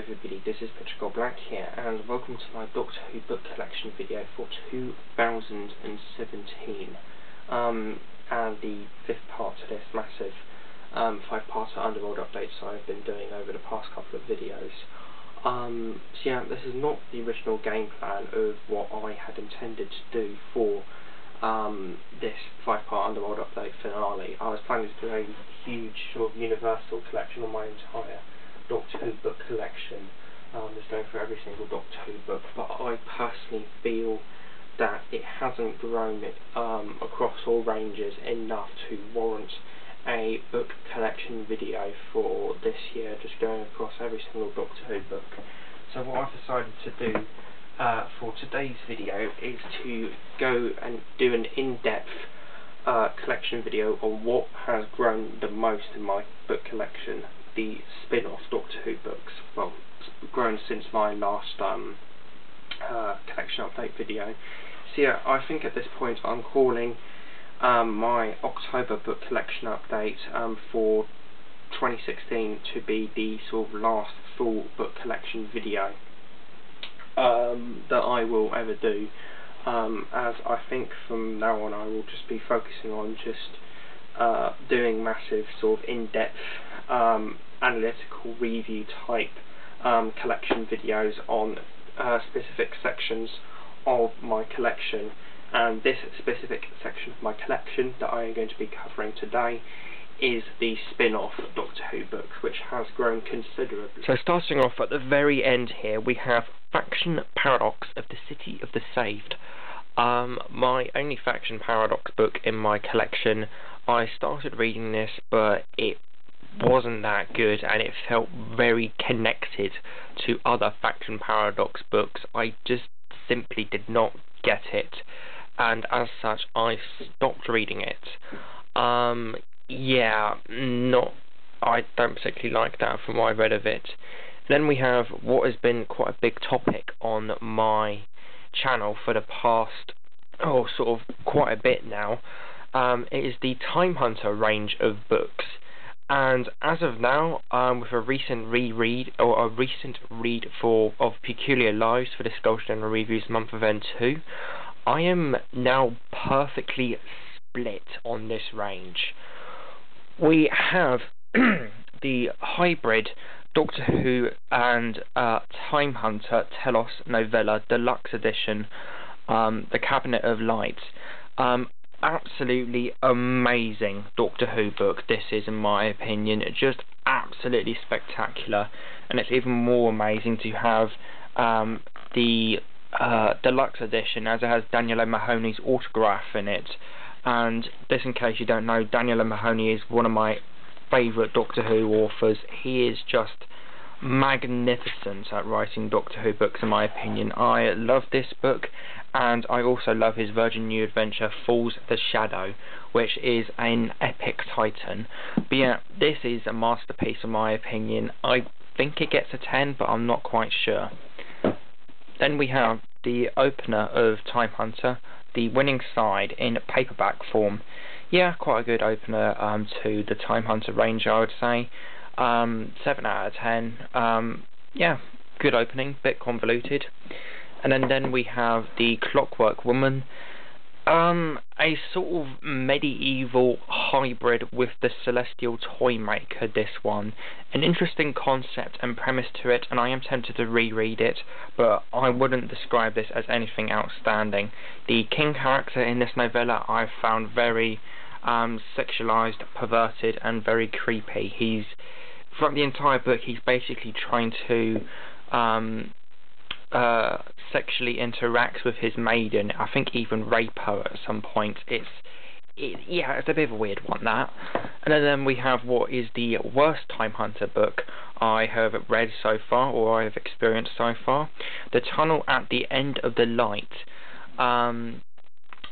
everybody, this is Patrick Black here, and welcome to my Doctor Who book collection video for 2017, and the fifth part to this massive five-parter Underworld updates I've been doing over the past couple of videos. So yeah, this is not the original game plan of what I had intended to do for this five-part Underworld update finale. I was planning to do a huge sort of universal collection on my entire Doctor Who book collection, just going through every single Doctor Who book, but I personally feel that it hasn't grown across all ranges enough to warrant a book collection video for this year, just going across every single Doctor Who book. So what I've decided to do for today's video is to go and do an in-depth collection video on what has grown the most in my book collection, the spin-off Doctor Who books. Well, it's grown since my last collection update video. So yeah, I think at this point I'm calling my October book collection update for 2016 to be the sort of last full book collection video that I will ever do, as I think from now on I will just be focusing on just doing massive sort of in-depth analytical review type collection videos on specific sections of my collection. And this specific section of my collection that I am going to be covering today is the spin-off Doctor Who book, which has grown considerably. So starting off at the very end here, we have Faction Paradox of the City of the Saved. My only Faction Paradox book in my collection. I started reading this, but it wasn't that good, and it felt very connected to other Faction Paradox books. I just simply did not get it, and as such I stopped reading it. Yeah, I don't particularly like that from what I read of it. Then we have what has been quite a big topic on my channel for the past, sort of quite a bit now. It is the Time Hunter range of books, and as of now, with a recent read of Peculiar Lives for the Sculpture General Reviews Month of End 2, I am now perfectly split on this range. We have the hybrid Doctor Who and Time Hunter Telos Novella Deluxe Edition, The Cabinet of Light. Absolutely amazing Doctor Who book this is, in my opinion, just absolutely spectacular, and it's even more amazing to have the deluxe edition, as it has Daniel O'Mahony's autograph in it. And this, in case you don't know, Daniel O'Mahony is one of my favourite Doctor Who authors. He is just magnificent at writing Doctor Who books, in my opinion. I love this book, and I also love his Virgin New adventure Falls the Shadow, which is an epic titan. But yeah, this is a masterpiece in my opinion. I think it gets a 10, but I'm not quite sure. Then we have the opener of Time Hunter, The Winning Side, in paperback form. Yeah, quite a good opener to the Time Hunter range, I would say. 7 out of 10. Yeah, good opening, bit convoluted. And then we have the Clockwork Woman, a sort of medieval hybrid with the Celestial Toymaker, this one. An interesting concept and premise to it, and I am tempted to reread it, but I wouldn't describe this as anything outstanding. The King character in this novella I found very sexualized, perverted, and very creepy. Throughout the entire book, he's basically trying to sexually interacts with his maiden. I think even rape her at some point. It's a bit of a weird one, that. And then we have what is the worst Time Hunter book I have read so far, or I have experienced so far. The Tunnel at the End of the Light.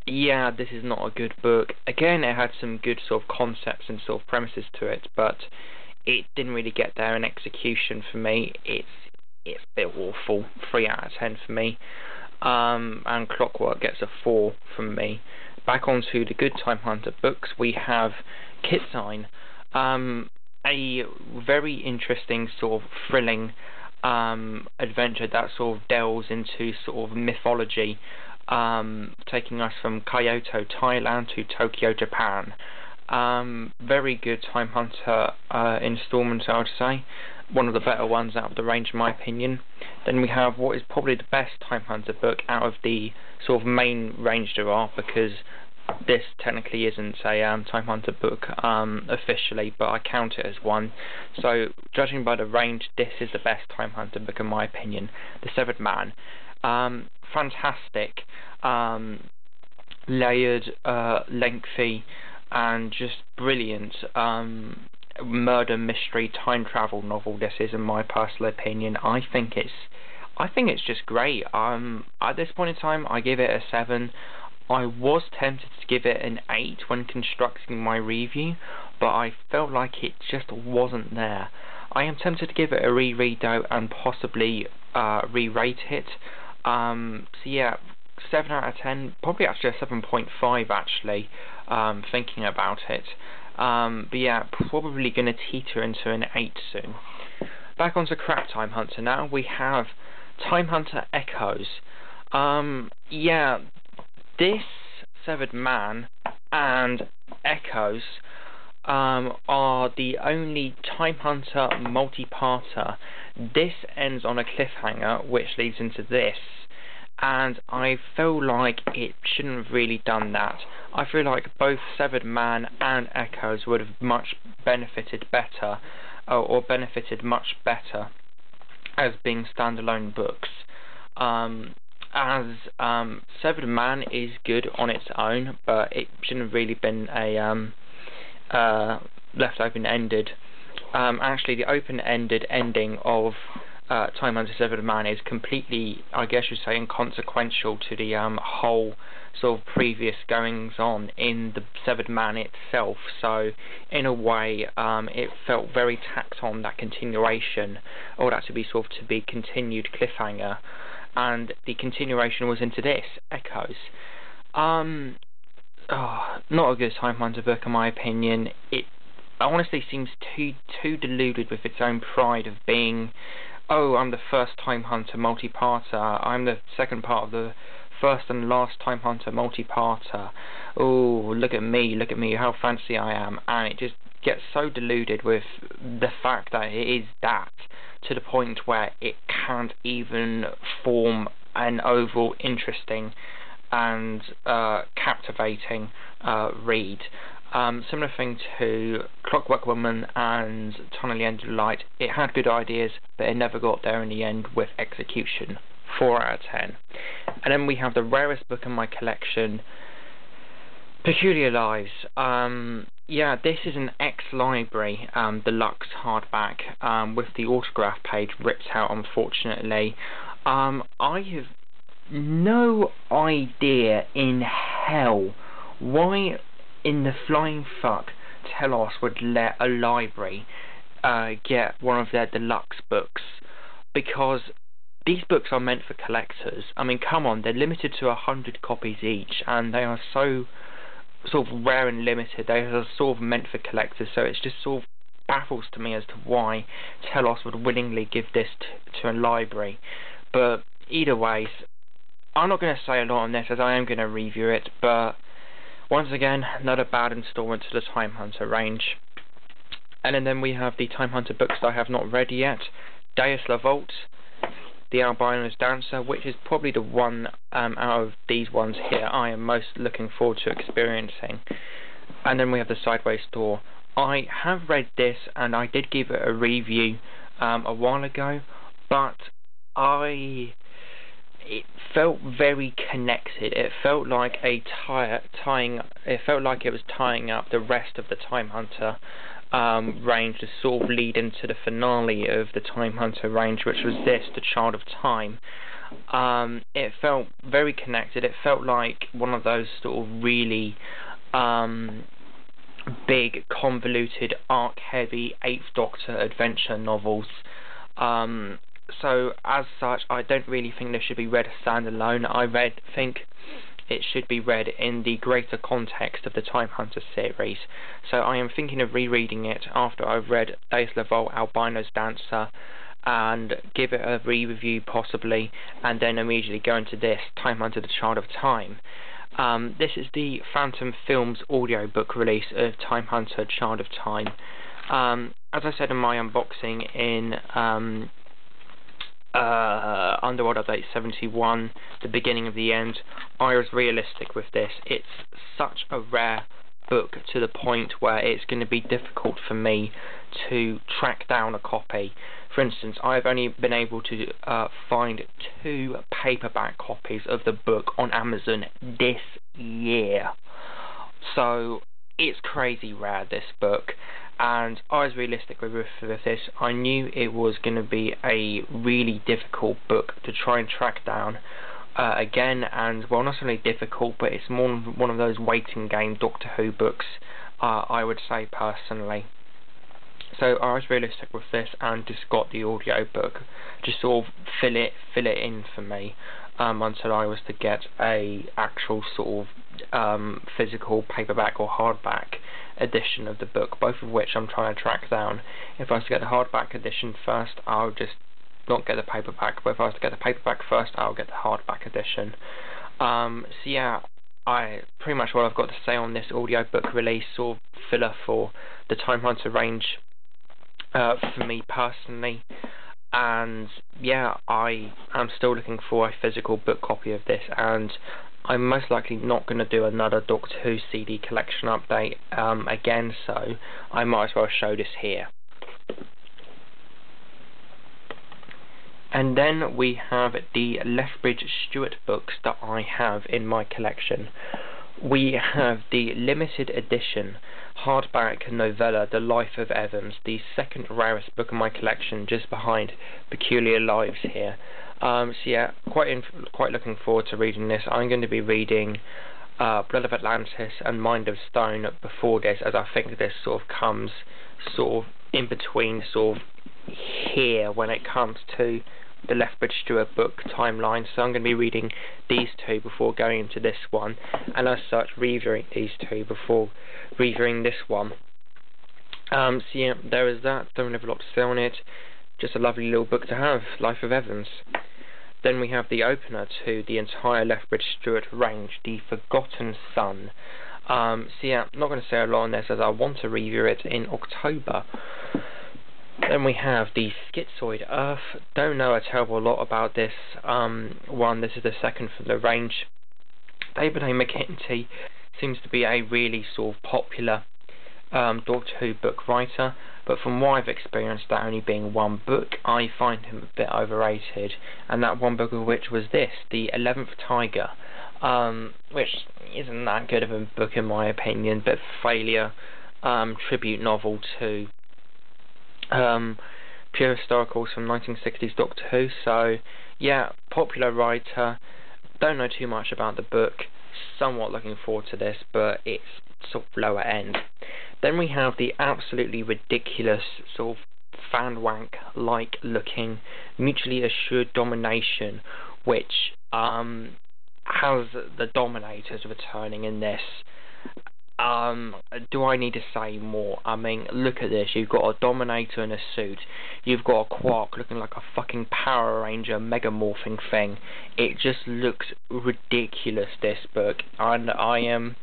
Yeah, this is not a good book. Again, it had some good sort of concepts and sort of premises to it, but it didn't really get there in execution for me. It's a bit awful. 3 out of 10 for me. And Clockwork gets a 4 from me. Back onto the good Time Hunter books, we have Kitsign, a very interesting sort of thrilling adventure that sort of delves into sort of mythology, taking us from Kyoto, Thailand to Tokyo, Japan. Very good Time Hunter installment, I would say. One of the better ones out of the range, in my opinion. Then we have what is probably the best Time Hunter book out of the sort of main range there are, because this technically isn't a Time Hunter book officially, but I count it as one. So, judging by the range, this is the best Time Hunter book in my opinion. The Severed Man. Fantastic, layered, lengthy, and just brilliant murder mystery time travel novel. This is, in my personal opinion. I think it's just great. At this point in time, I give it a 7. I was tempted to give it an 8 when constructing my review, but I felt like it just wasn't there. I am tempted to give it a reread though, and possibly re-rate it. So yeah, 7 out of 10, probably actually a 7.5 actually, thinking about it. But yeah, probably going to teeter into an 8 soon. Back onto crap Time Hunter now. We have Time Hunter Echoes. Yeah, this Severed Man and Echoes are the only Time Hunter multi-parter. This ends on a cliffhanger, which leads into this, and I feel like it shouldn't have really done that. I feel like both Severed Man and Echoes would have much benefited better, or benefited much better as being standalone books. As Severed Man is good on its own, but it shouldn't have really been a left open-ended. Actually, the open-ended ending of Time Hunter Severed Man is completely, I guess you'd say, inconsequential to the whole sort of previous goings-on in the Severed Man itself. So, in a way, it felt very tacked on, that continuation, or that to be continued cliffhanger. And the continuation was into this, Echoes. Not a good Time Hunter book in my opinion. It honestly seems too deluded with its own pride of being, oh, I'm the first Time Hunter multi-parter, I'm the second part of the first and last Time Hunter multi-parter. Oh, look at me, how fancy I am. And it just gets so deluded with the fact that it is that, to the point where it can't even form an overall interesting and captivating read. Similar thing to Clockwork Woman and Tunnel End of Light. It had good ideas, but it never got there in the end with execution. 4 out of 10. And then we have the rarest book in my collection, Peculiar Lives. Yeah, this is an ex-library deluxe hardback with the autograph page ripped out, unfortunately. I have no idea in hell why in the flying fuck Telos would let a library get one of their deluxe books, because these books are meant for collectors. I mean, come on, they're limited to 100 copies each, and they are so sort of rare and limited. They are sort of meant for collectors, so it's just sort of baffles to me as to why Telos would willingly give this to a library. But either way, I'm not going to say a lot on this as I am going to review it, but once again, not a bad installment to the Time Hunter range. And then we have the Time Hunter books that I have not read yet. Deus La Vault, The Albino's Dancer, which is probably the one out of these ones here I am most looking forward to experiencing. And then we have the Sideways Door. I have read this and I did give it a review a while ago, but it felt very connected. It felt like it felt like it was tying up the rest of the Time Hunter range to sort of lead into the finale of the Time Hunter range, which was this, The Child of Time. It felt very connected. It felt like one of those sort of really big, convoluted, arc-heavy 8th Doctor adventure novels. So, as such, I don't really think this should be read as standalone. I think it should be read in the greater context of the Time Hunter series. So I am thinking of rereading it after I've read Deus La Vault, Albino's Dancer, and give it a re-review possibly, and then immediately go into this, Time Hunter the Child of Time. This is the Phantom Films audiobook release of Time Hunter Child of Time. As I said in my unboxing in Underworld Update 71, the beginning of the end, I was realistic with this. It's such a rare book to the point where it's going to be difficult for me to track down a copy. For instance, I've only been able to find 2 paperback copies of the book on Amazon this year. So it's crazy rare, this book, and I was realistic with this. I knew it was going to be a really difficult book to try and track down again, and well, not only difficult, but it's more one of those waiting game Doctor Who books, I would say personally. So I was realistic with this and just got the audio book, just sort of fill it in for me until I was to get a actual sort of physical paperback or hardback edition of the book, both of which I'm trying to track down. If I was to get the hardback edition first, I'll just not get the paperback, but if I was to get the paperback first, I'll get the hardback edition. So yeah, pretty much what I've got to say on this audiobook release, sort of filler for the Time Hunter range for me personally. And yeah, I am still looking for a physical book copy of this, and I'm most likely not going to do another Doctor Who CD collection update again, so I might as well show this here. And then we have the Lethbridge Stewart books that I have in my collection. We have the limited edition hardback novella The Life of Evans, the second rarest book in my collection, just behind Peculiar Lives here. So yeah, quite looking forward to reading this. I'm going to be reading Blood of Atlantis and Mind of Stone before this, as I think this sort of comes sort of in between, sort of here when it comes to the Lethbridge Stewart book timeline. So I'm going to be reading these 2 before going into this one, and as such reviewing these 2 before reviewing this one. So yeah, there is that. Don't have a lot to say on it. Just a lovely little book to have, Life of Evans. Then we have the opener to the entire Lethbridge Stewart range, The Forgotten Son. So yeah, I'm not going to say a lot on this, as I want to review it in October. Then we have the Schizoid Earth. Don't know a terrible lot about this one. This is the second for the range. David A. McEntee seems to be a really sort of popular Doctor Who book writer, but from what I've experienced, that only being one book, I find him a bit overrated, and that one book of which was this, The 11th Tiger, which isn't that good of a book in my opinion, but failure tribute novel to pure historicals from 1960s Doctor Who. So yeah, popular writer, don't know too much about the book, somewhat looking forward to this, but it's sort of lower end. Then we have the absolutely ridiculous sort of fan wank like looking Mutually Assured Domination, which has the Dominators returning in this. Do I need to say more? I mean, look at this. You've got a Dominator in a suit. You've got a Quark looking like a fucking Power Ranger mega morphing thing. It just looks ridiculous, this book, and I am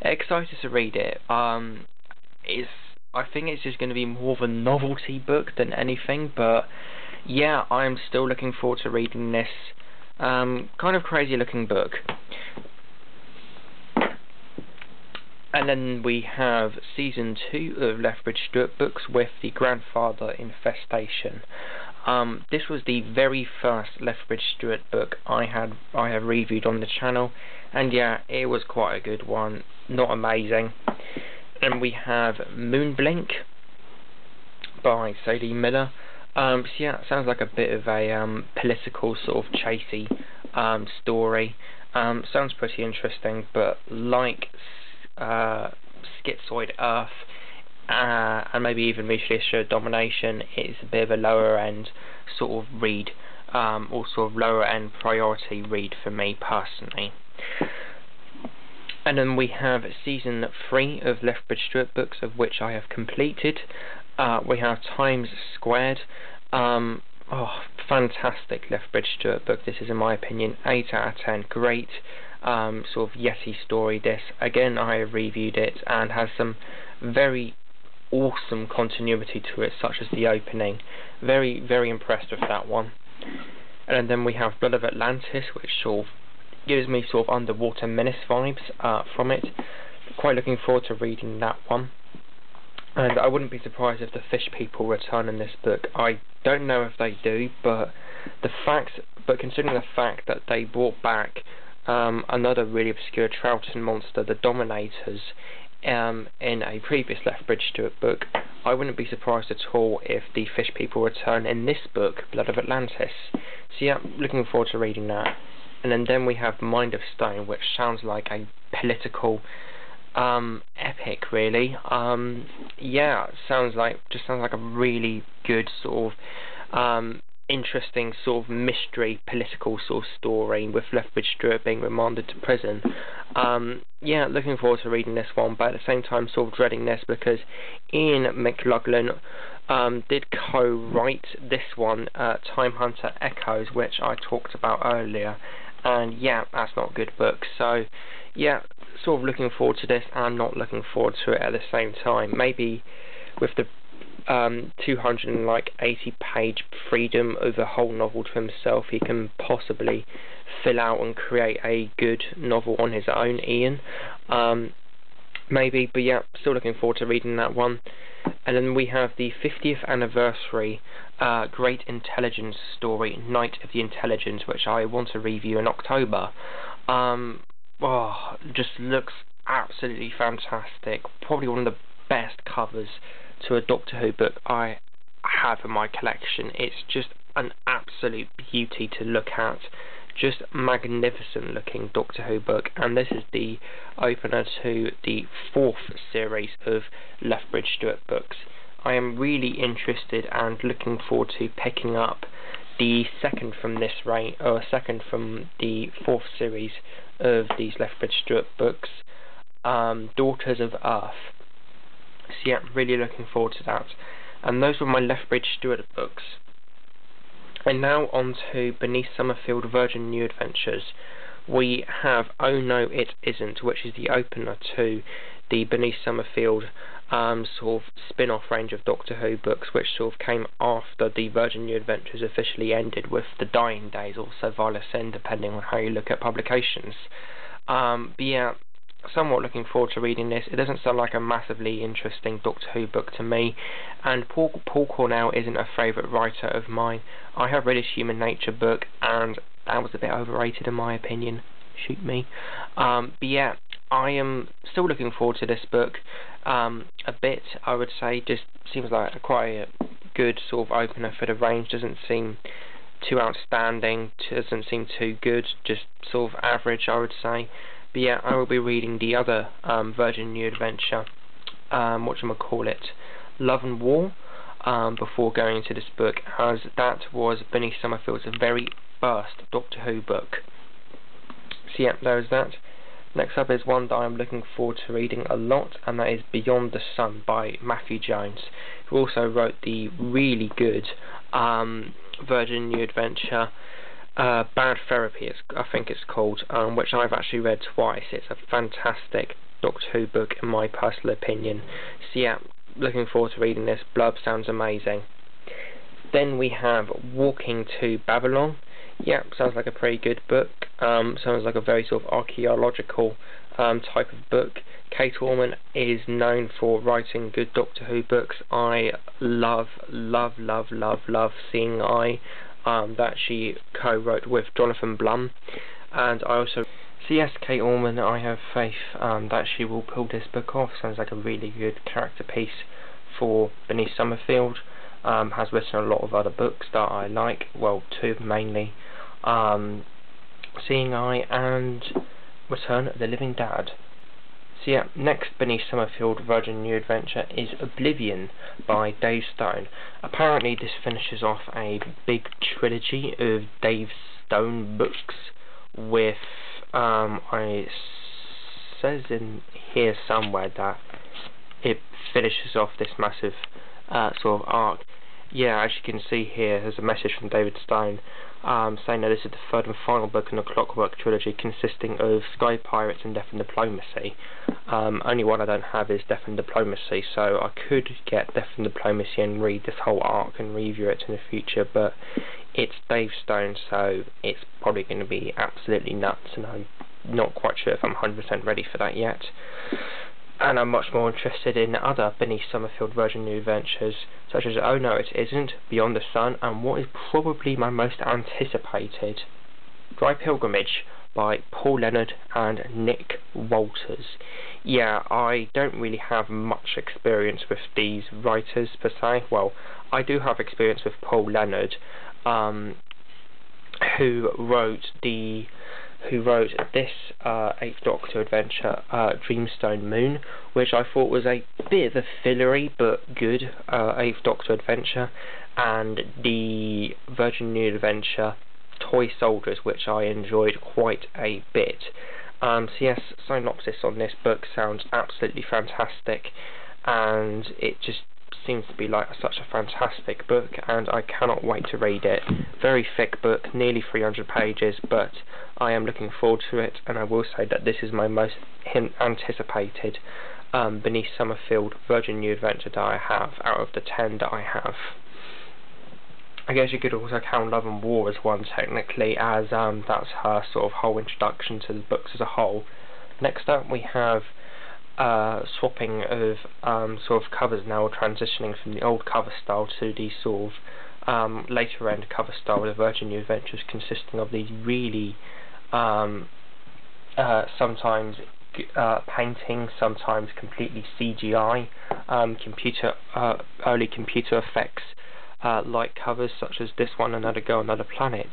excited to read it. I think it's just going to be more of a novelty book than anything, but yeah, I am still looking forward to reading this kind of crazy looking book. And then we have Season 2 of Lethbridge Stewart books with the Grandfather Infestation. This was the very first Lethbridge Stewart book I have reviewed on the channel, and yeah, it was quite a good one, not amazing. And we have Moonblink by Sadie Miller. So yeah, it sounds like a bit of a political sort of chasey story. Sounds pretty interesting, but like Schizoid Earth and maybe even Mutually Assured Domination, it's a bit of a lower end sort of read, or sort of lower end priority read for me personally. And then we have Season 3 of Lethbridge Stewart books, of which I have completed. We have Times Squared. fantastic Lethbridge Stewart book. This is, in my opinion, 8 out of 10. Great sort of Yeti story. This, again, I have reviewed it and has some very awesome continuity to it, such as the opening. Very, very impressed with that one. And then we have Blood of Atlantis, which sort of gives me sort of Underwater Menace vibes from it. Quite looking forward to reading that one. And I wouldn't be surprised if the Fish People return in this book. I don't know if they do, but considering the fact that they brought back another really obscure Troughton monster, the Dominators, in a previous Lethbridge Stewart book, I wouldn't be surprised at all if the Fish People return in this book, Blood of Atlantis. So yeah, looking forward to reading that. And then we have Mind of Stone, which sounds like a political epic, really. Yeah, sounds like a really good sort of interesting sort of mystery political sort of story, with Lethbridge Stewart being remanded to prison. Yeah, looking forward to reading this one, but at the same time sort of dreading this, because Ian McLaughlin did co-write this one, Time Hunter Echoes, which I talked about earlier, and yeah, that's not a good book. So yeah, sort of looking forward to this and not looking forward to it at the same time. Maybe with the 280-page freedom of the whole novel to himself, he can possibly fill out and create a good novel on his own, Ian. Maybe, but yeah, still looking forward to reading that one. And then we have the 50th anniversary Great Intelligence story, Night of the Intelligence, which I want to review in October. Just looks absolutely fantastic. Probably one of the best covers to a Doctor Who book I have in my collection. It's just an absolute beauty to look at. Just magnificent looking Doctor Who book, and this is the opener to the 4th series of Lethbridge Stewart books. I am really interested and looking forward to picking up the second from the 4th series of these Lethbridge Stewart books, Daughters of Earth. So yeah, really looking forward to that. And those were my Lethbridge Stewart books. And now on to Bernice Summerfield Virgin New Adventures. We have Oh No It Isn't, which is the opener to the Bernice Summerfield sort of spin-off range of Doctor Who books, which sort of came after the Virgin New Adventures officially ended with The Dying Days, or Survival Sin, depending on how you look at publications. But yeah, somewhat looking forward to reading this. It doesn't sound like a massively interesting Doctor Who book to me, and Paul Cornell isn't a favourite writer of mine. I have read his Human Nature book, and that was a bit overrated in my opinion. Shoot me. But yeah, I am still looking forward to this book. A bit, I would say. Just seems like quite a good sort of opener for the range. Doesn't seem too outstanding, doesn't seem too good, just sort of average, I would say. But yeah, I will be reading the other Virgin New Adventure, Love and War, before going into this book, as that was Bernice Summerfield's very first Doctor Who book. So yeah, there is that. Next up is one that I'm looking forward to reading a lot, and that is Beyond the Sun by Matthew Jones, who also wrote the really good Virgin New Adventure, Bad Therapy, I think it's called, which I've actually read twice. It's a fantastic Doctor Who book in my personal opinion. So yeah, looking forward to reading this. Blurb sounds amazing. Then we have Walking to Babylon. Yeah, sounds like a pretty good book. Sounds like a very sort of archaeological type of book. Kate Orman is known for writing good Doctor Who books. I love Seeing Eye, that she co-wrote with Jonathan Blum, and I also yes, Kate Orman, I have faith that she will pull this book off. Sounds like a really good character piece for Bernice Summerfield. Has written a lot of other books that I like, well, two mainly, Seeing Eye and Return of the Living Dad. So yeah, next Bernice Summerfield Virgin New Adventure is Oblivion by Dave Stone. Apparently this finishes off a big trilogy of Dave Stone books with, it says in here somewhere that it finishes off this massive sort of arc. yeah, as you can see here, there's a message from David Stone saying that this is the third and final book in the Clockwork trilogy, consisting of Sky Pirates and Death and Diplomacy. Only one I don't have is Death and Diplomacy, so I could get Death and Diplomacy and read this whole arc and review it in the future, but it's Dave Stone, so it's probably going to be absolutely nuts, and I'm not quite sure if I'm 100% ready for that yet. And I'm much more interested in other Bernice Summerfield Virgin New Adventures, such as Oh No It Isn't, Beyond the Sun, and what is probably my most anticipated, Dry Pilgrimage by Paul Leonard and Nick Walters. Yeah, I don't really have much experience with these writers per se. Well, I do have experience with Paul Leonard, who wrote this Eighth Doctor adventure, Dreamstone Moon, which I thought was a bit of a fillery but good Eighth Doctor adventure, and the Virgin New Adventure Toy Soldiers, which I enjoyed quite a bit. So yes, synopsis on this book sounds absolutely fantastic, and it just seems to be like such a fantastic book, and I cannot wait to read it. Very thick book, nearly 300 pages, but I am looking forward to it, and I will say that this is my most anticipated Bernice Summerfield Virgin New Adventure that I have out of the 10 that I have. I guess you could also count Love and War as one technically, as that's her sort of whole introduction to the books as a whole. Next up we have swapping of sort of covers now, transitioning from the old cover style to the sort of later end cover style of Virgin New Adventures, consisting of these really sometimes painting, sometimes completely CGI, early computer effects like covers, such as this one, Another Girl, Another Planet.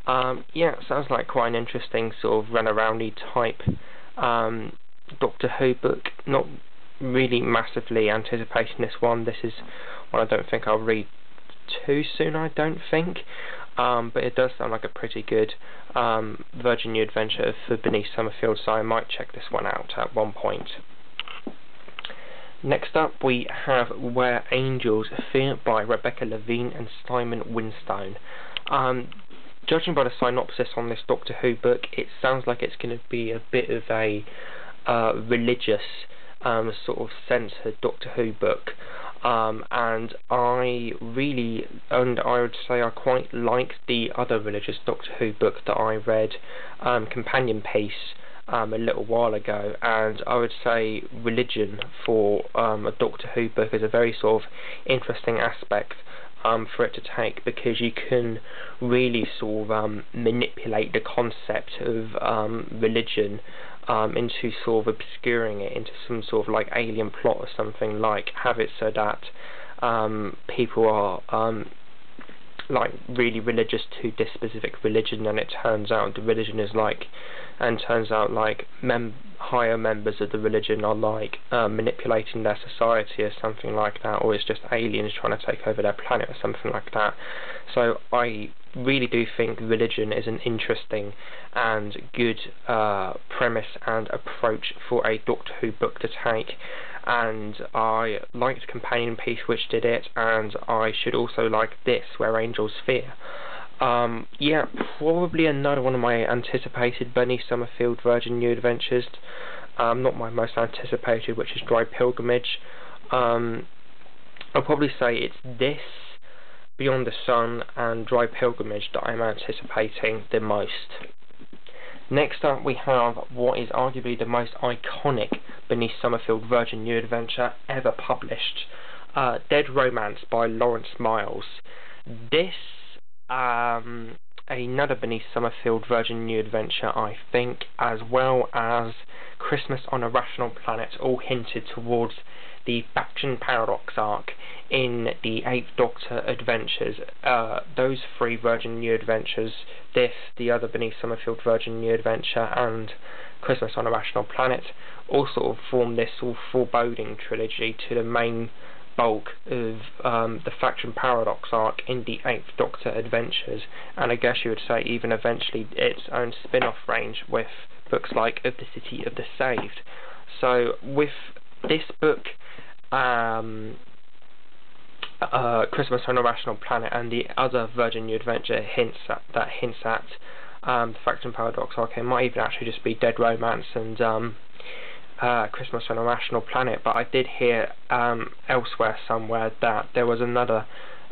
Yeah, sounds like quite an interesting sort of run-aroundy type Doctor Who book. Not really massively anticipating this one. This is one I don't think I'll read too soon, I don't think. But it does sound like a pretty good Virgin New Adventure for Bernice Summerfield, so I might check this one out at one point. Next up we have Where Angels Fear by Rebecca Levine and Simon Winstone. Judging by the synopsis on this Doctor Who book, it sounds like it's going to be a bit of a religious sort of censored Doctor Who book, and I would say I quite liked the other religious Doctor Who book that I read, Companion Piece, a little while ago, and I would say religion for a Doctor Who book is a very sort of interesting aspect for it to take, because you can really sort of manipulate the concept of religion into sort of obscuring it into some sort of like alien plot or something, like have it so that people are like really religious to this specific religion, and it turns out the religion is like, and turns out like higher members of the religion are like manipulating their society or something like that, or it's just aliens trying to take over their planet or something like that. So I really do think religion is an interesting and good premise and approach for a Doctor Who book to take, and I liked Companion Piece, which did it, and I should also like this, Where Angels Fear. Yeah, probably another one of my anticipated Bernice Summerfield Virgin New Adventures. Not my most anticipated, which is Dry Pilgrimage. I'll probably say it's this, Beyond the Sun, and Dry Pilgrimage that I'm anticipating the most. Next up we have what is arguably the most iconic Bernice Summerfield Virgin New Adventure ever published, Dead Romance by Lawrence Miles. This, another Bernice Summerfield Virgin New Adventure, I think, as well as Christmas on a Rational Planet, all hinted towards the Faction Paradox arc in the Eighth Doctor adventures. Those three Virgin New Adventures, this, the other Bernice Summerfield Virgin New Adventure, and Christmas on a Rational Planet, all sort of form this sort of foreboding trilogy to the main bulk of the Faction Paradox arc in the Eighth Doctor adventures, and I guess you would say even eventually its own spin-off range with books like Of the City of the Saved. So with this book, Christmas on a Rational Planet and the other Virgin New Adventure hints at the Faction Paradox arc. It might even actually just be Dead Romance and Christmas on a Rational Planet, but I did hear elsewhere somewhere that there was another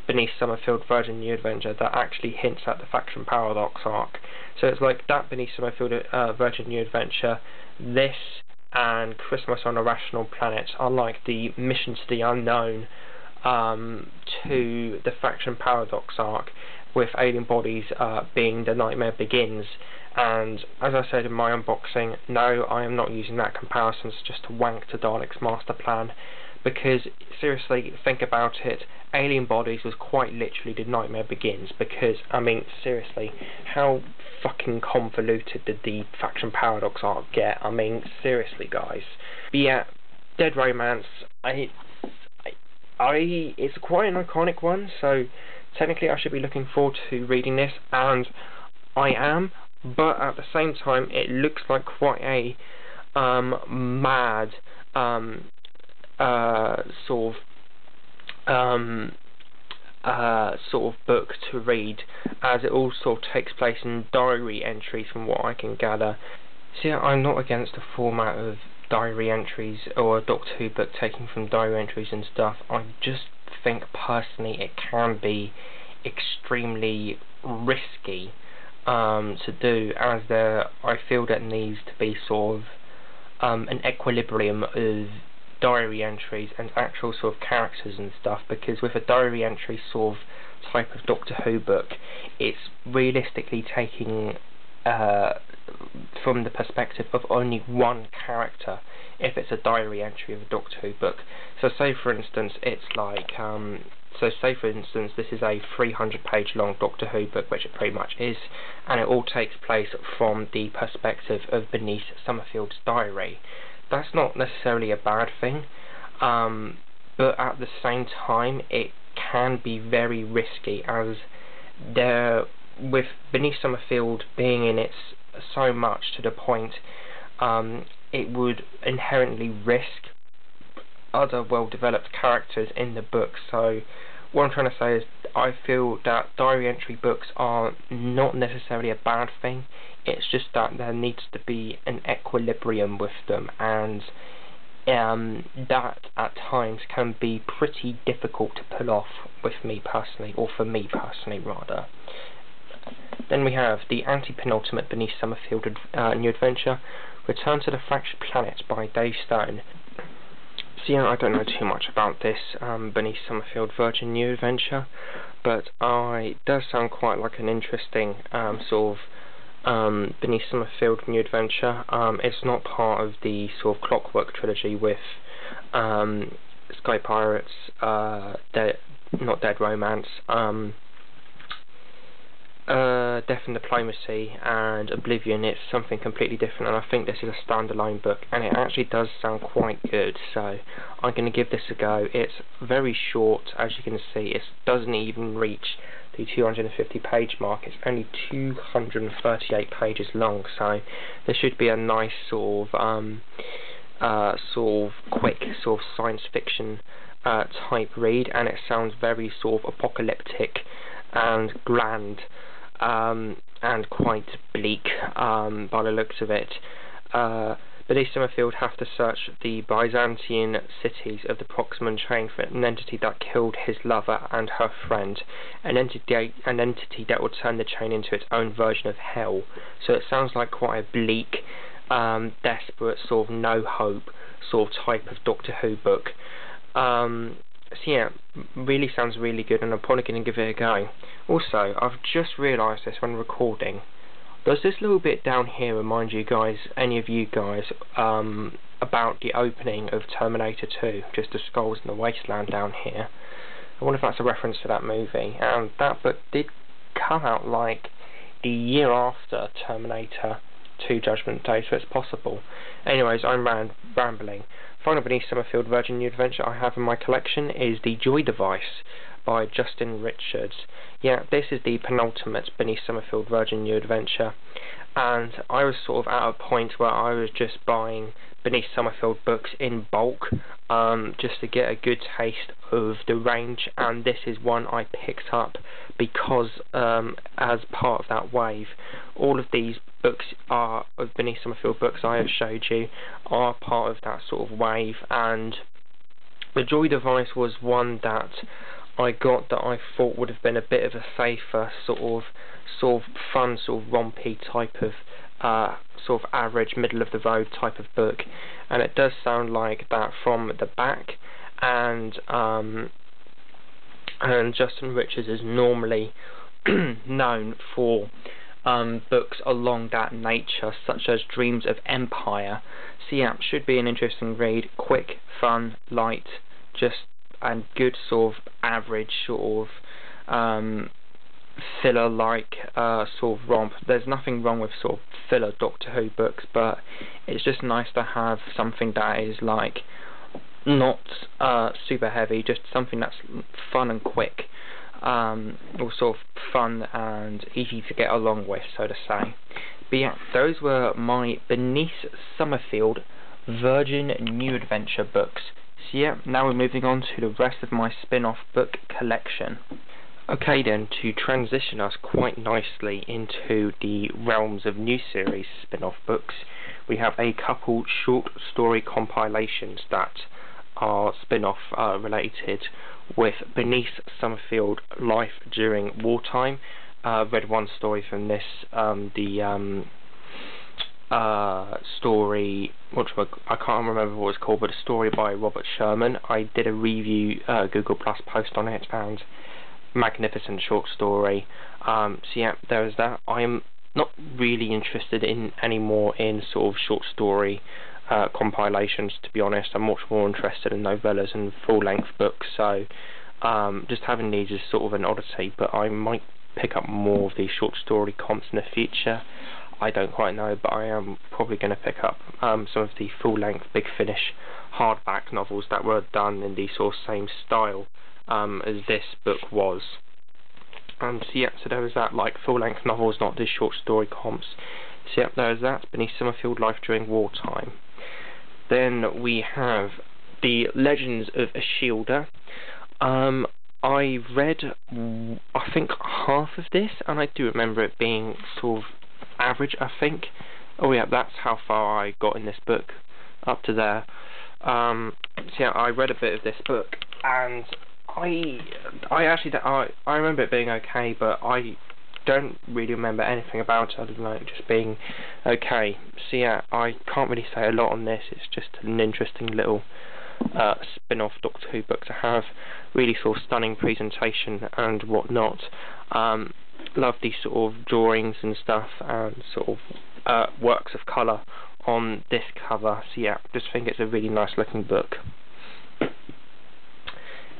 Beneath Summerfield Virgin New Adventure that actually hints at the Faction Paradox arc. So it's like that Beneath Summerfield Virgin New Adventure, this and Christmas on a Rational Planet are like the Mission to the Unknown to the Faction Paradox arc, with Alien Bodies being The Nightmare Begins. And as I said in my unboxing, no, I am not using that comparison just to wank to Dalek's master plan, because seriously, think about it, Alien Bodies was quite literally The Nightmare Begins, because, I mean, seriously, how fucking convoluted did the Faction Paradox arc get? I mean, seriously, guys. But yeah, Dead Romance, it's quite an iconic one, so technically I should be looking forward to reading this, and I am, but at the same time it looks like quite a mad sort of book to read, as it all sort of takes place in diary entries from what I can gather. So yeah, I'm not against the format of diary entries or a Doctor Who book taking from diary entries and stuff. I just think personally it can be extremely risky to do, as I feel that needs to be sort of an equilibrium of diary entries and actual sort of characters and stuff, because with a diary entry sort of type of Doctor Who book, it's realistically taking from the perspective of only one character if it's a diary entry of a Doctor Who book. So say for instance it's like this is a 300-page long Doctor Who book, which it pretty much is, and it all takes place from the perspective of Beneath Summerfield's diary. That's not necessarily a bad thing, but at the same time it can be very risky, as with Beneath Summerfield being in it so much to the point it would inherently risk other well-developed characters in the book. So what I'm trying to say is I feel that diary entry books are not necessarily a bad thing, it's just that there needs to be an equilibrium with them, and that at times can be pretty difficult to pull off with me personally, or for me personally rather. Then we have the anti-penultimate Beneath Summerfield New Adventure, Return to the Fractured Planet by Dave Stone. So yeah, I don't know too much about this Beneath Summerfield Virgin New Adventure, but it does sound quite like an interesting sort of Beneath Summerfield New Adventure. It's not part of the sort of Clockwork trilogy with Sky Pirates, not Dead Romance, Death and Diplomacy and Oblivion. It's something completely different, and I think this is a standalone book, and it actually does sound quite good, so I'm going to give this a go. It's very short, as you can see. It doesn't even reach the 250 page mark. It's only 238 pages long, so this should be a nice sort of quick sort of science fiction type read, and it sounds very sort of apocalyptic and grand and quite bleak by the looks of it. Beneath Summerfield have to search the Byzantine cities of the Proximum chain for an entity that killed his lover and her friend, an entity that will turn the chain into its own version of hell. So it sounds like quite a bleak, desperate, sort of no hope sort of type of Doctor Who book. So yeah, really sounds really good, and I'm probably going to give it a go. Also, I've just realised this when recording. Does this little bit down here remind you guys, any of you guys, about the opening of Terminator 2, just the skulls in the wasteland down here? I wonder if that's a reference to that movie. And that book did come out like the year after Terminator 2 Judgment Day, so it's possible. Anyways, I'm rambling. Final Beneath Summerfield Virgin New Adventure I have in my collection is The Joy Device by Justin Richards. Yeah, this is the penultimate Beneath Summerfield Virgin New Adventure. and I was sort of at a point where I was just buying Beneath Summerfield books in bulk, just to get a good taste of the range, and this is one I picked up because as part of that wave. All of these books are of Beneath Summerfield books I have showed you are part of that sort of wave, and the Joy Device was one that I got that I thought would have been a bit of a safer sort of fun, sort of rompy type of sort of average, middle of the road type of book, and it does sound like that from the back. And Justin Richards is normally known for books along that nature, such as Dreams of Empire. So yeah, should be an interesting read. Quick, fun, light, and good sort of average sort of filler-like sort of romp. There's nothing wrong with sort of filler Doctor Who books, but it's just nice to have something that is like not super heavy, just something that's fun and quick, or sort of fun and easy to get along with, so to say. But yeah, those were my Beneath Summerfield Virgin New Adventure books. So yeah, now we're moving on to the rest of my spin-off book collection. Okay then, to transition us quite nicely into the realms of new series spin-off books, we have a couple short story compilations that are spin-off related, with Beneath Summerfield Life During Wartime. Read one story from this, story, which I can't remember what it's called, but a story by Robert Sherman. I did a review Google Plus post on it, and magnificent short story. So yeah, there is that. I am not really interested in anymore in sort of short story compilations, to be honest. I'm much more interested in novellas and full-length books, so just having these is sort of an oddity, but I might pick up more of these short story comps in the future. I don't quite know, but I am probably going to pick up some of the full-length Big Finish hardback novels that were done in the sort of same style as this book was. So yeah, so there was that, like full-length novels, not the short story comps. So yeah, there is that, Beneath Summerfield Life During Wartime. Then we have the Legends of Ashildr. I read, I think, half of this, and I do remember it being sort of average, I think. Oh yeah, that's how far I got in this book, up to there. So yeah, I read a bit of this book, and I remember it being okay, but I don't really remember anything about it other than it just being okay. So yeah, I can't really say a lot on this. It's just an interesting little spin-off Doctor Who book to have. Really sort of stunning presentation and whatnot. Love these sort of drawings and stuff, and sort of works of colour on this cover. So yeah, just think it's a really nice looking book.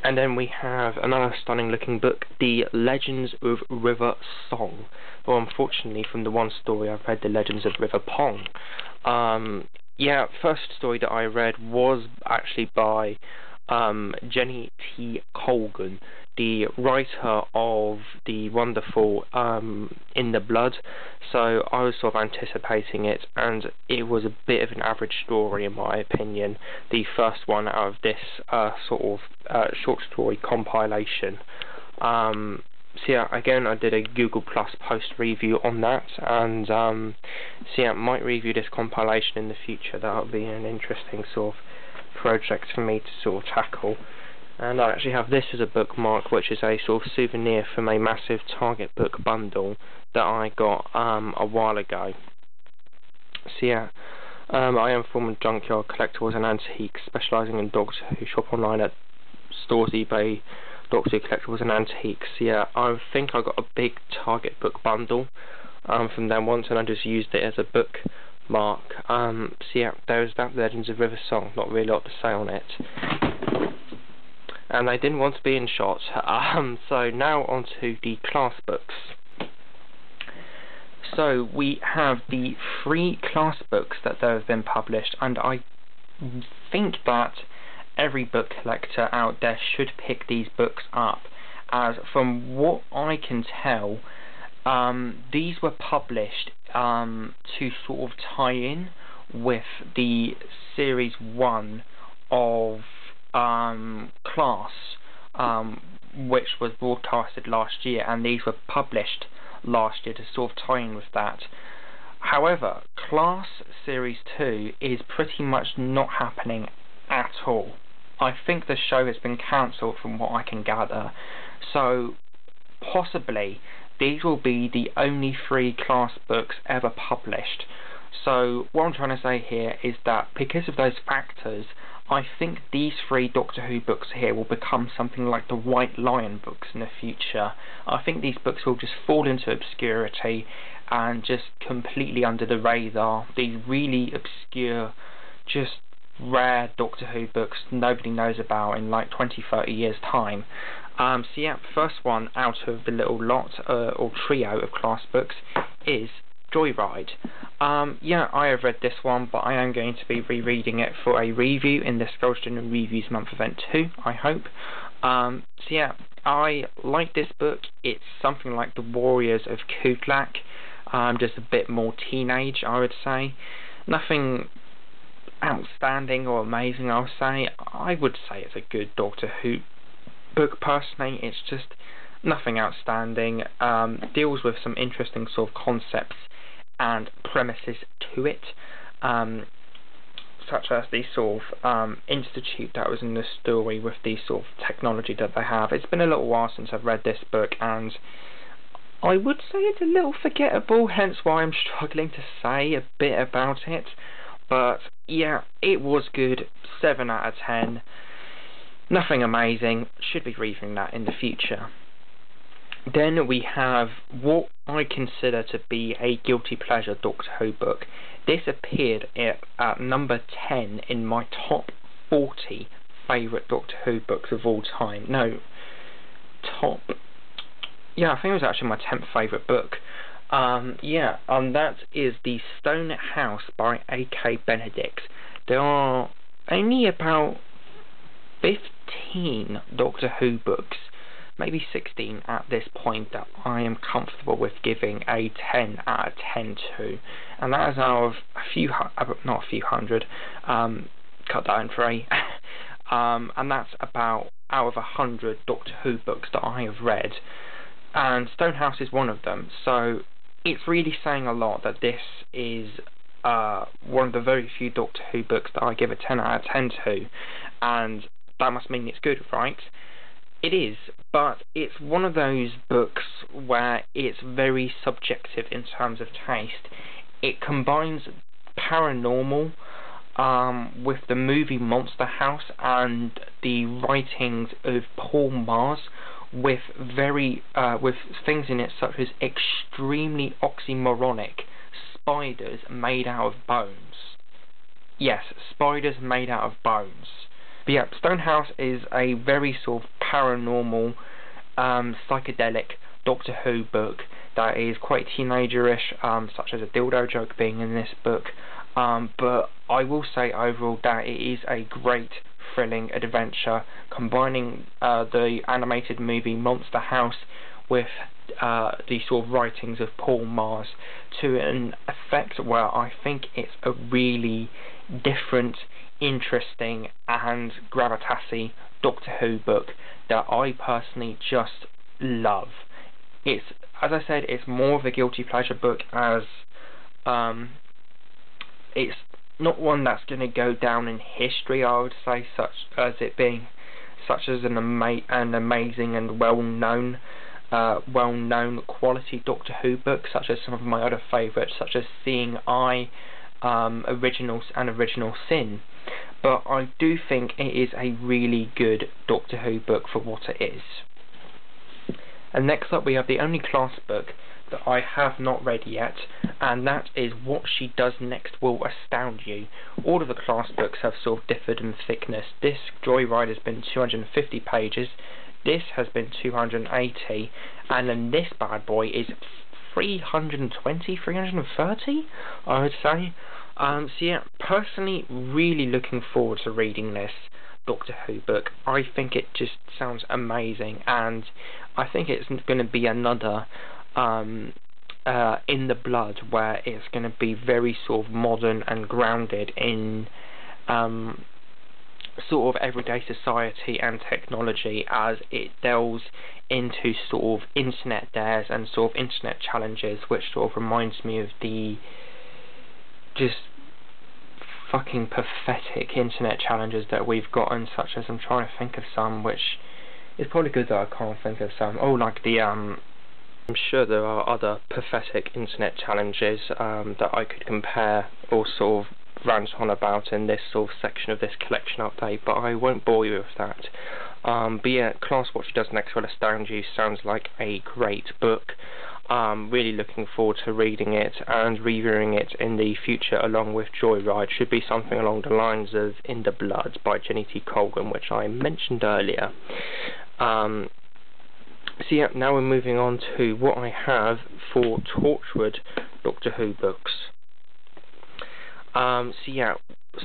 And then we have another stunning looking book, The Legends of River Song. Well, unfortunately, from the one story I've read, The Legends of River Pong. Yeah, first story that I read was actually by Jenny T. Colgan, the writer of the wonderful In the Blood. So I was sort of anticipating it, and it was a bit of an average story in my opinion, the first one out of this sort of short story compilation. So yeah, again, I did a Google Plus post review on that, and so yeah, I might review this compilation in the future. That'll be an interesting sort of project for me to sort of tackle. And I actually have this as a bookmark, which is a sort of souvenir from a massive Target book bundle that I got a while ago. So yeah, I am from Junkyard Collectibles and Antiques, specialising in Doctor Who. Shop online at stores, eBay, Doctor Who Collectibles and Antiques. So yeah, I think I got a big Target book bundle from them once, and I just used it as a bookmark. So yeah, there's that, Legends of River Song. Not really a lot to say on it. And they didn't want to be in shot. So now on to the class books. So we have the 3 class books that have been published, and I think that every book collector out there should pick these books up, as from what I can tell, these were published to sort of tie in with the series 1 of Class, which was broadcasted last year, and these were published last year to sort of tie in with that. However, Class Series 2 is pretty much not happening at all. I think the show has been cancelled from what I can gather, so possibly these will be the only 3 Class books ever published. So what I'm trying to say here is that because of those factors, I think these 3 Doctor Who books here will become something like the White Lion books in the future. I think these books will just fall into obscurity and just completely under the radar. These really obscure, just rare Doctor Who books nobody knows about in like 20-30 years time. So yeah, first one out of the little lot or trio of Class books is Joyride. Yeah, I have read this one, but I am going to be rereading it for a review in the Sculpture and Reviews Month event too, I hope. So yeah, I like this book. It's something like the Warriors of Kuglak, just a bit more teenage, I would say. Nothing outstanding or amazing, I'll say. I would say it's a good Doctor Who book personally. It's just nothing outstanding. Deals with some interesting sort of concepts and premises to it, such as the sort of institute that was in the story with the sort of technology that they have. It's been a little while since I've read this book, and I would say it's a little forgettable, hence why I'm struggling to say a bit about it. But yeah, it was good. 7 out of 10. Nothing amazing. Should be reading that in the future. Then we have what I consider to be a guilty pleasure Doctor Who book. This appeared at number 10 in my top 40 favourite Doctor Who books of all time. No, yeah, I think it was actually my 10th favourite book. Yeah, that is The Stone House by A.K. Benedict. There are only about 15 Doctor Who books, maybe 16 at this point, that I am comfortable with giving a 10 out of 10 to, and that is out of not a few hundred, cut that in 3, and that's about out of 100 Doctor Who books that I have read, and Stonehouse is one of them. So it's really saying a lot that this is one of the very few Doctor Who books that I give a 10 out of 10 to, and that must mean it's good, right? It is, but it's one of those books where it's very subjective in terms of taste. It combines paranormal with the movie Monster House and the writings of Paul Mars, with with things in it such as extremely oxymoronic spiders made out of bones. Yes, spiders made out of bones. But yeah, Stonehouse is a very sort of paranormal, psychedelic Doctor Who book that is quite teenagerish, such as a dildo joke being in this book. But I will say overall that it is a great, thrilling adventure, combining the animated movie Monster House with the sort of writings of Paul Mars to an effect where I think it's a really different, interesting and gravitas-y Doctor Who book that I personally just love. It's, as I said, it's more of a guilty pleasure book, as it's not one that's going to go down in history, I would say, such as an amazing and well-known quality Doctor Who book, such as some of my other favourites, such as Seeing Eye, Original Sin. But I do think it is a really good Doctor Who book for what it is. And next up we have the only Class book that I have not read yet, and that is What She Does Next Will Astound You. All of the Class books have sort of differed in thickness. This Joyride has been 250 pages, this has been 280, and then this bad boy is 320, 330, I would say. So yeah, personally really looking forward to reading this Doctor Who book. I think it just sounds amazing, and I think it's going to be another In the Blood, where it's going to be very sort of modern and grounded in sort of everyday society and technology, as it delves into sort of internet dares and sort of internet challenges, which sort of reminds me of the just fucking pathetic internet challenges that we've gotten, such as, I'm trying to think of some, which is probably good that I can't think of some. Oh, like the I'm sure there are other pathetic internet challenges that I could compare or sort of rant on about in this sort of section of this collection update, but I won't bore you with that. But yeah, Class What She Does Next Will Astound You sounds like a great book. Really looking forward to reading it and reviewing it in the future along with Joyride. Should be something along the lines of In the Blood by Jenny T. Colgan, which I mentioned earlier. So yeah, now we're moving on to what I have for Torchwood Doctor Who books. So yeah,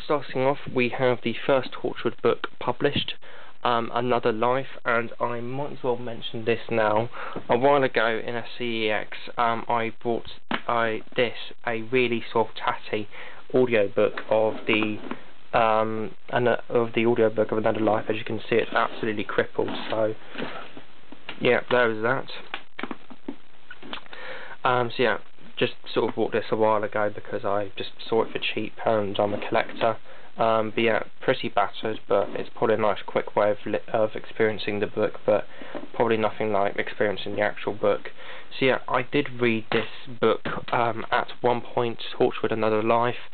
starting off, we have the first Torchwood book published, Another Life, and I might as well mention this now. A while ago in a CEX, I bought a really sort of tatty audiobook of the audiobook of Another Life. As you can see, it's absolutely crippled. So yeah, there was that. So yeah, just sort of bought this a while ago because I just saw it for cheap and I'm a collector. But yeah, pretty battered, but it's probably a nice quick way of experiencing the book, but probably nothing like experiencing the actual book. So yeah, I did read this book at one point, Torchwood Another Life,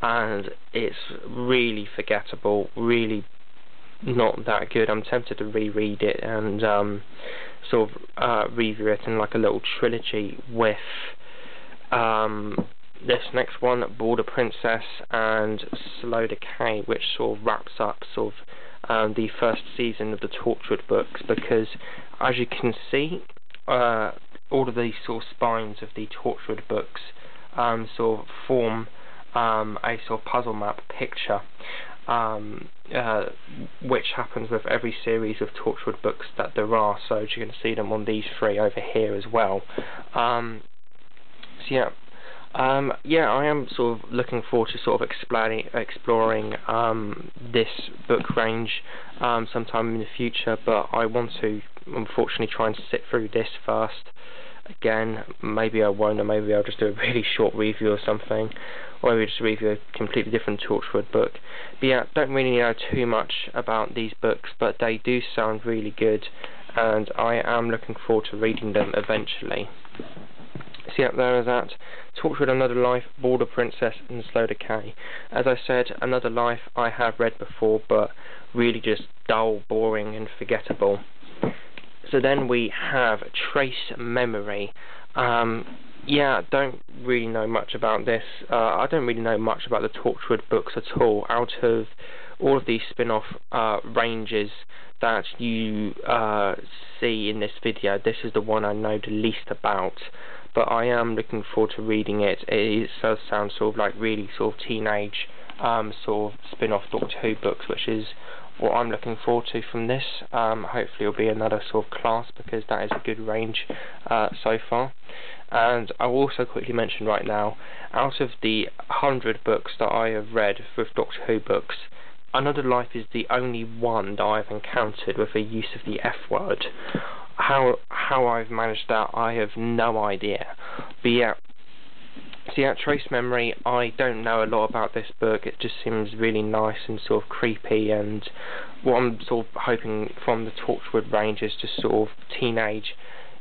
and it's really forgettable, really not that good. I'm tempted to reread it and sort of review it in like a little trilogy with this next one, Border Princess and Slow Decay, which sort of wraps up sort of the first season of the Torchwood books, because as you can see, all of these sort of spines of the Torchwood books sort of form a sort of puzzle map picture, which happens with every series of Torchwood books that there are, so as you can see them on these three over here as well. So yeah, I am sort of looking forward to sort of exploring this book range sometime in the future, but I want to unfortunately try and sit through this first. Again, maybe I won't, or maybe I'll just do a really short review or something, or maybe just review a completely different Torchwood book. But yeah, don't really know too much about these books, but they do sound really good, and I am looking forward to reading them eventually. So yeah, there is that. Torchwood Another Life, Border Princess and Slow Decay. As I said, Another Life I have read before, but really just dull, boring and forgettable. So then we have Trace Memory. Yeah, don't really know much about this. I don't really know much about the Torchwood books at all. Out of all of these spin-off ranges that you see in this video, this is the one I know the least about. But I am looking forward to reading it. It does sound sort of like really sort of teenage sort of spin-off Doctor Who books, which is what I'm looking forward to from this. Hopefully it'll be another sort of class, because that is a good range so far. And I'll also quickly mention right now, out of the 100 books that I have read with Doctor Who books, Another Life is the only one that I've encountered with a use of the F word. How I've managed that, I have no idea. But yeah, so yeah, Trace Memory, I don't know a lot about this book. It just seems really nice and sort of creepy, and what I'm sort of hoping from the Torchwood range is just sort of teenage,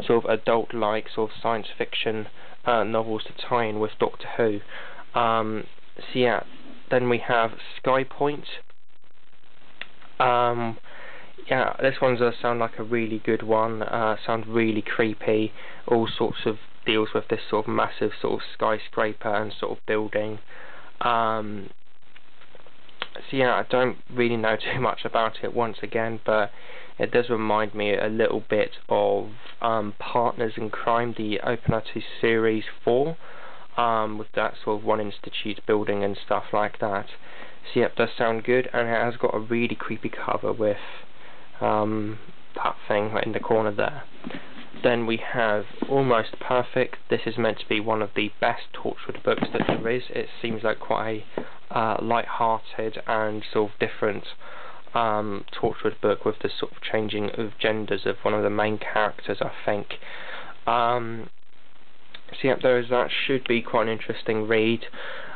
sort of adult-like sort of science fiction novels to tie in with Doctor Who. So yeah, then we have Sky Point. Yeah, this one does sound like a really good one. Sounds really creepy. All sorts of deals with this sort of massive sort of skyscraper and sort of building. So yeah, I don't really know too much about it once again, but it does remind me a little bit of Partners in Crime, the OpenRT Series 4, with that sort of One Institute building and stuff like that. So yeah, it does sound good, and it has got a really creepy cover with that thing in the corner there. Then we have Almost Perfect. This is meant to be one of the best Torchwood books that there is. It seems like quite a light-hearted and sort of different Torchwood book with the sort of changing of genders of one of the main characters, I think. So yeah, that should be quite an interesting read.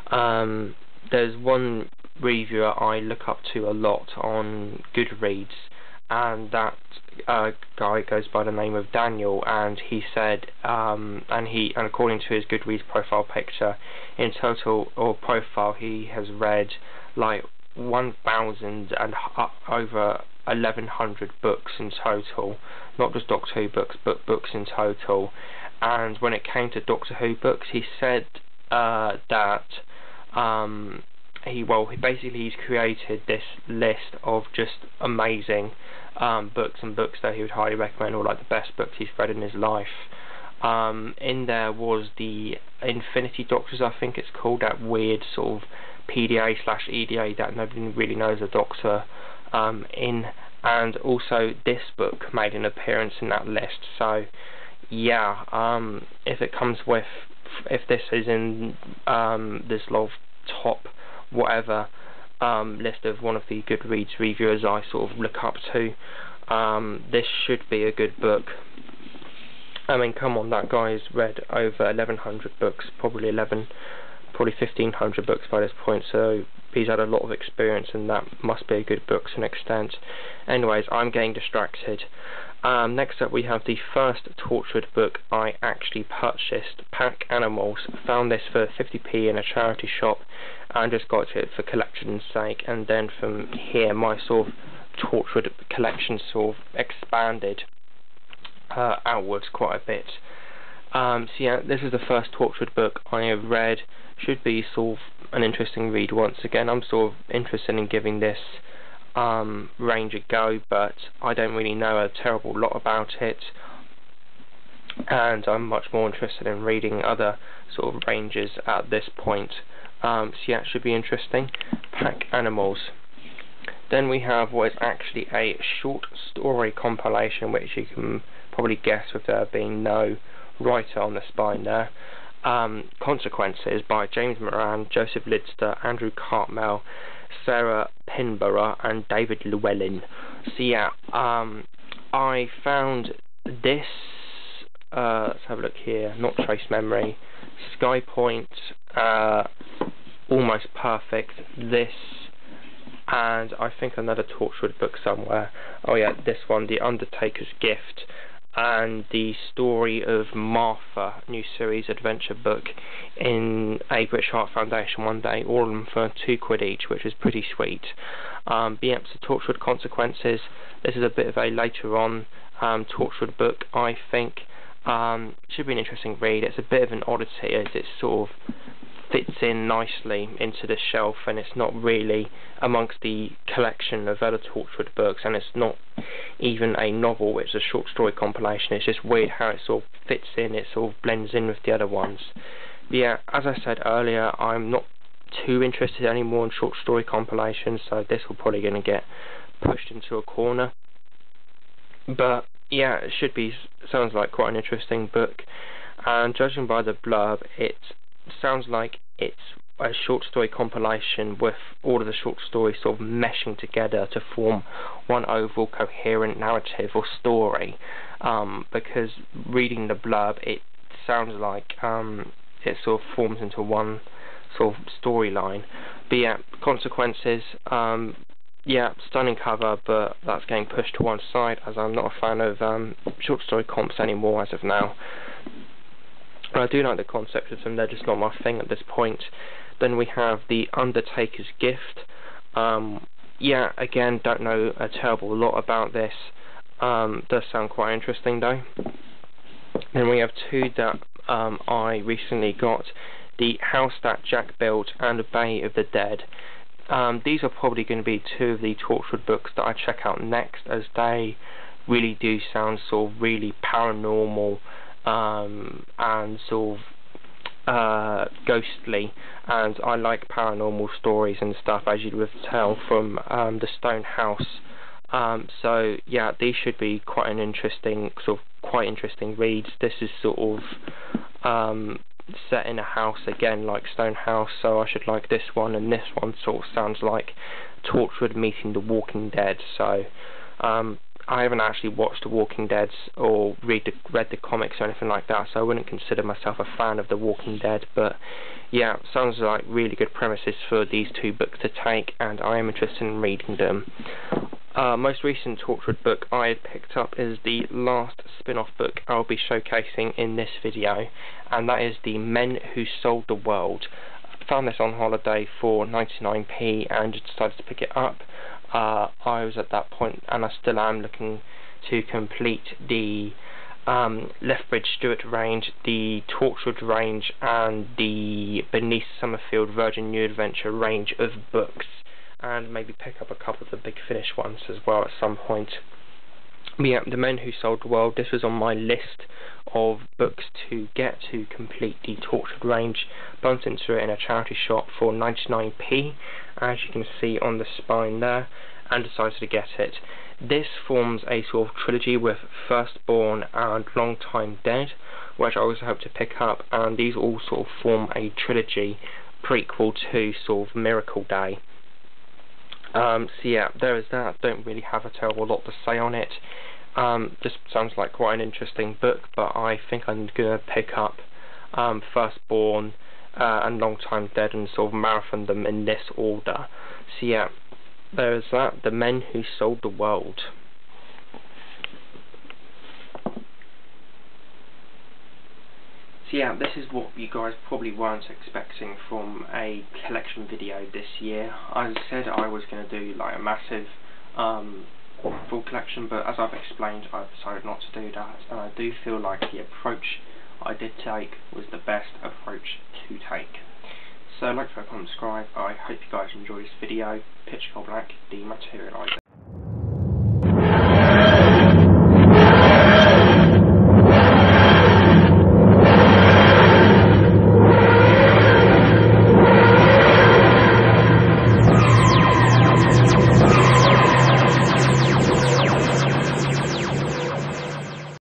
There's one reviewer I look up to a lot on Goodreads, and that guy goes by the name of Daniel, and he said, and according to his Goodreads profile picture, in total or profile, he has read like 1,000 and over 1,100 books in total, not just Doctor Who books, but books in total. And when it came to Doctor Who books, he said that he's created this list of just amazing books and books that he would highly recommend, or like the best books he's read in his life. In there was the Infinity Doctors, I think it's called, that weird sort of PDA/EDA that nobody really knows the Doctor in, and also this book made an appearance in that list. So yeah, if this is in this lot of top whatever list of one of the Goodreads reviewers I sort of look up to, this should be a good book. I mean, come on, that guy's read over 1,100 books, probably 1,500 books by this point, so he's had a lot of experience, and that must be a good book to an extent. Anyways, I'm getting distracted. Next up we have the first Torchwood book I actually purchased, Pack Animals. Found this for 50p in a charity shop and just got it for collection's sake, and then from here my sort of Torchwood collection sort of expanded outwards quite a bit. So yeah, this is the first Torchwood book I have read. Should be sort of an interesting read once again. I'm sort of interested in giving this range a go, but I don't really know a terrible lot about it, and I'm much more interested in reading other sort of ranges at this point. So yeah, it should be interesting. Pack Animals. Then we have what is actually a short story compilation, which you can probably guess with there being no writer on the spine there. Consequences by James Moran, Joseph Lidster, Andrew Cartmel, Sarah Pinborough and David Llewellyn. So yeah, I found this, let's have a look here, not Trace Memory, Sky Point, Almost Perfect, this, and I think another Torchwood book somewhere. Oh yeah, this one, The Undertaker's Gift, and the Story of Martha new series adventure book in a British Heart Foundation one day, all of them for £2 each, which is pretty sweet. Yeah, so Torchwood Consequences, this is a bit of a later on Torchwood book, I think. Should be an interesting read. It's a bit of an oddity as it sort of fits in nicely into the shelf, and it's not really amongst the collection of other Torchwood books, and it's not even a novel, it's a short story compilation. It's just weird how it sort of fits in, it sort of blends in with the other ones. But yeah, as I said earlier, I'm not too interested anymore in short story compilations, so this will probably going to get pushed into a corner. But yeah, it should be, sounds like quite an interesting book, and judging by the blurb, it sounds like it's a short story compilation with all of the short stories sort of meshing together to form one overall coherent narrative or story, because reading the blurb it sounds like it sort of forms into one sort of storyline. But yeah, Consequences, yeah, stunning cover, but that's getting pushed to one side as I'm not a fan of short story comps anymore as of now. I do like the concept of them, they're just not my thing at this point. Then we have The Undertaker's Gift. Yeah, again, don't know a terrible lot about this. Does sound quite interesting though. Then we have two that I recently got, The House That Jack Built and Bay of the Dead. These are probably going to be two of the Torchwood books that I check out next, as they really do sound sort of really paranormal, and sort of ghostly, and I like paranormal stories and stuff, as you would tell from the Stone House. So yeah, these should be quite an interesting sort of quite interesting reads. This is sort of set in a house again, like Stonehouse, so I should like this one, and this one sort of sounds like Torchwood meeting The Walking Dead. So I haven't actually watched The Walking Dead or read the comics or anything like that, so I wouldn't consider myself a fan of The Walking Dead, but yeah, sounds like really good premises for these two books to take, and I am interested in reading them. Most recent Torchwood book I had picked up is the last spin-off book I'll be showcasing in this video, and that is The Men Who Sold the World. I found this on holiday for 99p and decided to pick it up. I was at that point, and I still am, looking to complete the Lethbridge Stewart range, the Torchwood range, and the Beneath Summerfield Virgin New Adventure range of books, and maybe pick up a couple of the Big Finish ones as well at some point. But yeah, The Men Who Sold the World, this was on my list of books to get to complete the Torchwood range. Bumped into it in a charity shop for 99p, as you can see on the spine there, and decided to get it. This forms a sort of trilogy with Firstborn and Long Time Dead, which I also hope to pick up, and these all sort of form a trilogy prequel to sort of Miracle Day. So yeah, there is that. Don't really have a terrible lot to say on it. Just sounds like quite an interesting book, but I think I'm going to pick up Firstborn and Long Time Dead and sort of marathon them in this order. So yeah, there is that. The Men Who Sold the World. So yeah, this is what you guys probably weren't expecting from a collection video this year. As I said, I was going to do like a massive full collection, but as I've explained, I've decided not to do that, and I do feel like the approach I did take was the best approach to take. So like, comment, subscribe. I hope you guys enjoyed this video. Pitch Black, Dematerializer.